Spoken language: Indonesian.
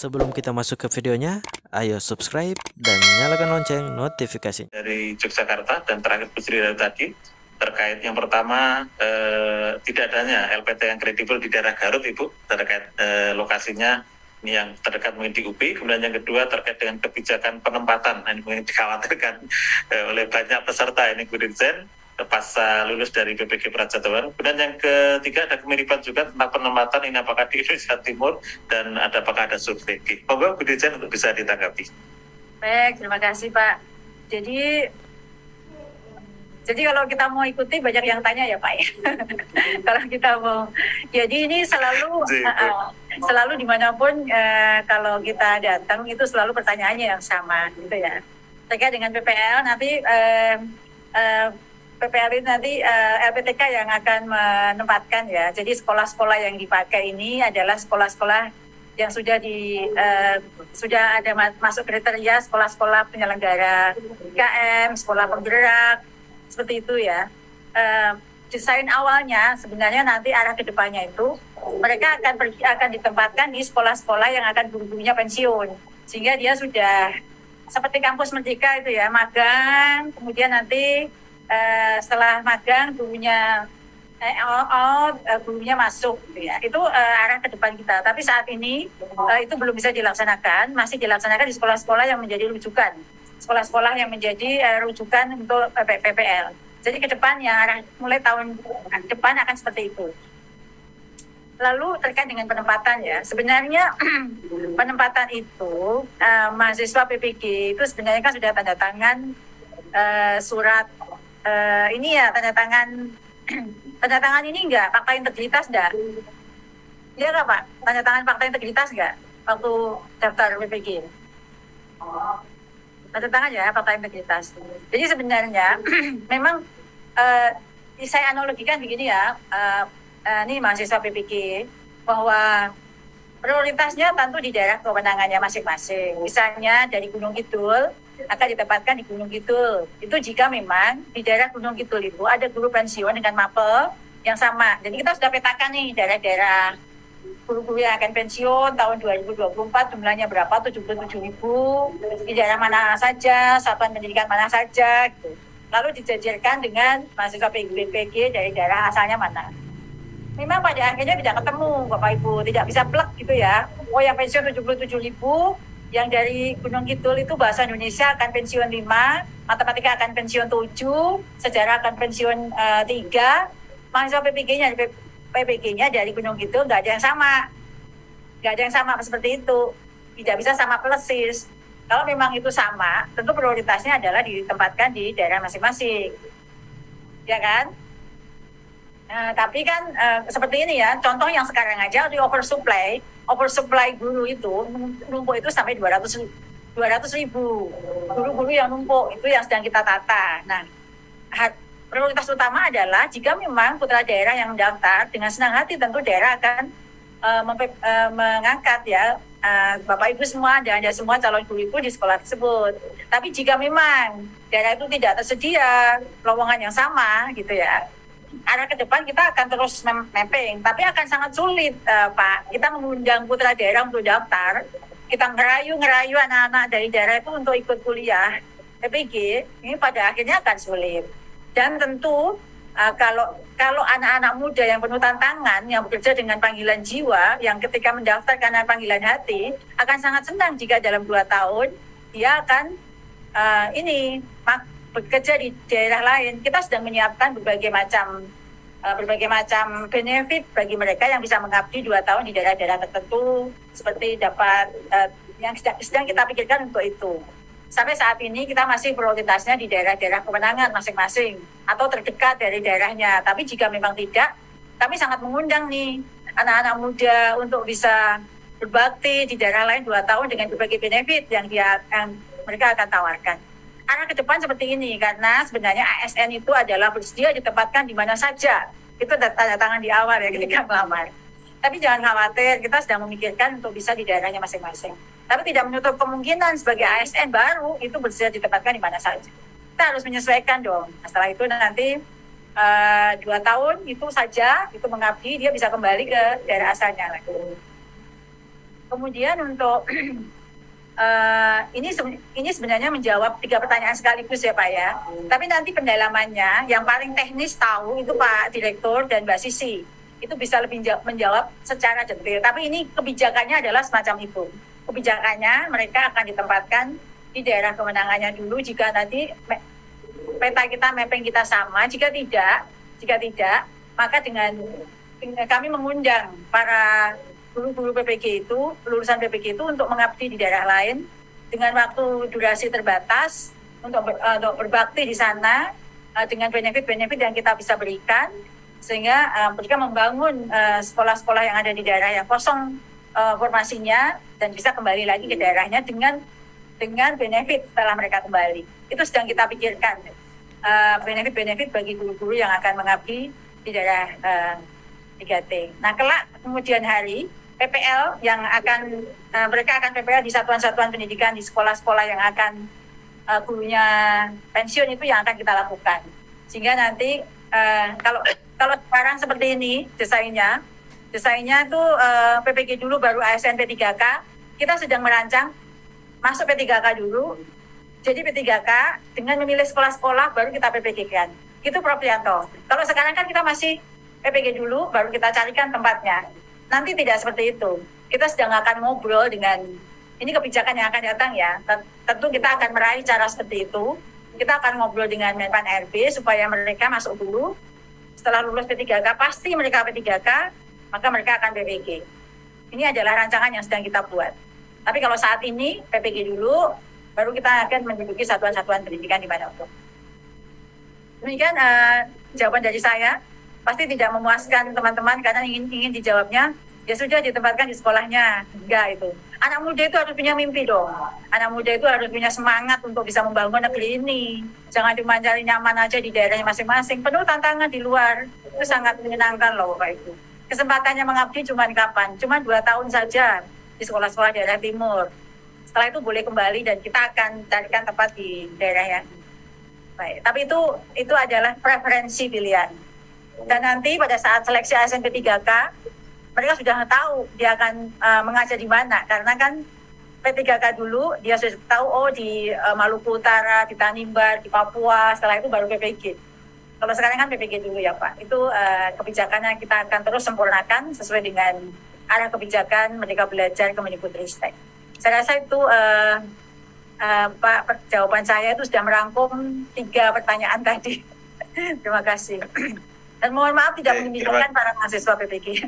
Sebelum kita masuk ke videonya, ayo subscribe dan nyalakan lonceng notifikasi. Dari Yogyakarta dan terakhir Bu Sri tadi terkait yang pertama tidak adanya LPT yang kredibel di daerah Garut Ibu terkait lokasinya ini yang terdekat mungkin di UPI. Kemudian yang kedua terkait dengan kebijakan penempatan, ini mungkin dikhawatirkan oleh banyak peserta ini Bu Dirjen pasca lulus dari BPG Prajatawan. Kemudian yang ketiga ada kemiripan juga tentang penempatan ini apakah di Indonesia Timur dan apakah ada survei. Monggo Bu Dirjen untuk bisa ditanggapi. Baik, terima kasih Pak. Jadi kalau kita mau ikuti banyak yang tanya ya Pak ya. Kalau kita mau, jadi ini selalu dimanapun kalau kita datang itu selalu pertanyaannya yang sama gitu ya. Terkait dengan PPL nanti PPL ini nanti LPTK yang akan menempatkan ya. Jadi sekolah-sekolah yang dipakai ini adalah sekolah-sekolah yang sudah ada masuk kriteria sekolah-sekolah penyelenggara IKM, sekolah penggerak, seperti itu ya. Desain awalnya sebenarnya nanti arah kedepannya itu mereka akan ditempatkan di sekolah-sekolah yang akan guru-gurunya pensiun, sehingga dia sudah seperti kampus Merdeka itu ya, magang, kemudian nanti setelah magang gurunya gurunya masuk gitu ya. Itu arah ke depan kita. Tapi saat ini itu belum bisa dilaksanakan, masih dilaksanakan di sekolah-sekolah yang menjadi rujukan. Sekolah-sekolah yang menjadi rujukan untuk PPL. Jadi ke depan ya arah mulai tahun depan akan seperti itu. Lalu terkait dengan penempatan ya, sebenarnya penempatan itu mahasiswa PPG itu sebenarnya kan sudah tanda tangan surat ini ya, tanda tangan ini enggak, fakta integritas enggak? Iya enggak Pak? Tanda tangan fakta integritas enggak? Waktu daftar PPG. Tanda tangan ya, fakta integritas. Jadi sebenarnya memang saya analogikan begini ya, ini mahasiswa PPG, bahwa prioritasnya tentu di daerah kewenangannya masing-masing. Misalnya dari Gunung Kidul, akan ditempatkan di Gunung Kidul. Itu jika memang di daerah Gunung Kidul itu ada guru pensiun dengan mapel yang sama. Jadi kita sudah petakan nih daerah-daerah guru-guru yang akan pensiun tahun 2024 jumlahnya berapa, 77.000, di daerah mana saja, satuan pendidikan mana saja gitu. Lalu dijajarkan dengan mahasiswa PPG dari daerah asalnya mana. Memang pada akhirnya tidak ketemu Bapak Ibu, tidak bisa plek gitu ya. Oh yang pensiun 77.000, yang dari Gunung Kidul itu bahasa Indonesia akan pensiun 5, matematika akan pensiun 7, sejarah akan pensiun 3, mahasiswa PPG-nya dari Gunung Kidul nggak ada yang sama. Nggak ada yang sama seperti itu. Tidak bisa sama persis. Kalau memang itu sama, tentu prioritasnya adalah ditempatkan di daerah masing-masing. Ya kan? Tapi kan seperti ini ya, contoh yang sekarang aja di oversupply guru itu numpuk itu sampai 200.000 guru-guru yang numpuk itu yang sedang kita tata. Nah, prioritas utama adalah jika memang putra daerah yang mendaftar dengan senang hati tentu daerah akan mengangkat ya Bapak Ibu semua dan Anda semua calon guru itu di sekolah tersebut. Tapi jika memang daerah itu tidak tersedia lowongan yang sama gitu ya, arah ke depan kita akan terus mapping, tapi akan sangat sulit Pak. Kita mengundang putra daerah untuk daftar, kita ngerayu anak-anak dari daerah itu untuk ikut kuliah PPG, ini pada akhirnya akan sulit. Dan tentu kalau anak-anak muda yang penuh tantangan, yang bekerja dengan panggilan jiwa, yang ketika mendaftar karena panggilan hati, akan sangat senang jika dalam 2 tahun dia akan bekerja di daerah lain. Kita sedang menyiapkan berbagai macam benefit bagi mereka yang bisa mengabdi 2 tahun di daerah-daerah tertentu, seperti dapat yang sedang kita pikirkan untuk itu. Sampai saat ini kita masih prioritasnya di daerah-daerah kewenangan masing-masing atau terdekat dari daerahnya. Tapi jika memang tidak, kami sangat mengundang nih anak-anak muda untuk bisa berbakti di daerah lain 2 tahun dengan berbagai benefit yang mereka akan tawarkan. Arah ke depan seperti ini, karena sebenarnya ASN itu adalah bersedia ditempatkan di mana saja. Itu tanda tangan di awal ya ketika melamar. Tapi jangan khawatir, kita sedang memikirkan untuk bisa di daerahnya masing-masing. Tapi tidak menutup kemungkinan sebagai ASN baru itu bersedia ditempatkan di mana saja. Kita harus menyesuaikan dong. Setelah itu nanti 2 tahun itu saja, itu mengabdi, dia bisa kembali ke daerah asalnya lagi. kemudian untuk ini sebenarnya menjawab 3 pertanyaan sekaligus ya Pak ya. Tapi nanti pendalamannya yang paling teknis tahu itu Pak Direktur dan Mbak Sisi. Itu bisa lebih menjawab secara detail. Tapi ini kebijakannya adalah semacam itu. Kebijakannya mereka akan ditempatkan di daerah kewenangannya dulu jika nanti peta kita, mapping kita sama. Jika tidak, maka dengan kami mengundang para guru-guru PPG itu, lulusan PPG itu untuk mengabdi di daerah lain dengan waktu durasi terbatas untuk berbakti di sana dengan benefit-benefit yang kita bisa berikan sehingga mereka membangun sekolah-sekolah yang ada di daerah yang kosong formasinya dan bisa kembali lagi ke daerahnya dengan benefit setelah mereka kembali. Itu sedang kita pikirkan benefit-benefit bagi guru-guru yang akan mengabdi di daerah 3T. Nah, kelak kemudian hari PPL yang mereka akan PPL di satuan-satuan pendidikan di sekolah-sekolah yang akan gurunya pensiun itu yang akan kita lakukan. Sehingga nanti kalau sekarang seperti ini desainnya itu PPG dulu baru ASN P3K, kita sedang merancang masuk P3K dulu. Jadi P3K dengan memilih sekolah-sekolah baru kita PPG-kan. Itu Prof Yanto. Kalau sekarang kan kita masih PPG dulu baru kita carikan tempatnya. Nanti tidak seperti itu. Kita sedang akan ngobrol dengan, ini kebijakan yang akan datang ya. Tentu kita akan meraih cara seperti itu. Kita akan ngobrol dengan Menpan RB supaya mereka masuk dulu. Setelah lulus P3K, pasti mereka P3K, maka mereka akan PPG. Ini adalah rancangan yang sedang kita buat. Tapi kalau saat ini, PPG dulu, baru kita akan menduduki satuan-satuan pendidikan di mana untuk. Demikian jawaban dari saya. Pasti tidak memuaskan teman-teman karena ingin dijawabnya ya sudah ditempatkan di sekolahnya. Enggak itu. Anak muda itu harus punya mimpi dong. Anak muda itu harus punya semangat untuk bisa membangun negeri ini. Jangan cuma cari nyaman aja di daerahnya masing-masing. Penuh tantangan di luar. Itu sangat menyenangkan loh Bapak Ibu. Kesempatannya mengabdi cuma kapan? Cuma 2 tahun saja di sekolah-sekolah daerah timur. Setelah itu boleh kembali dan kita akan carikan tempat di daerah yang baik. Tapi itu adalah preferensi pilihan. Dan nanti pada saat seleksi ASN P3K, mereka sudah tahu dia akan mengajar di mana. Karena kan P3K dulu, dia sudah tahu, oh di Maluku Utara, di Tanimbar, di Papua, setelah itu baru PPG. Kalau sekarang kan PPG dulu ya Pak. Itu kebijakannya kita akan terus sempurnakan sesuai dengan arah kebijakan Merdeka Belajar Kemendikbudristek. Saya rasa itu Pak, jawaban saya itu sudah merangkum 3 pertanyaan tadi. Terima kasih. Dan mohon maaf tidak menyinggung para mahasiswa PPG.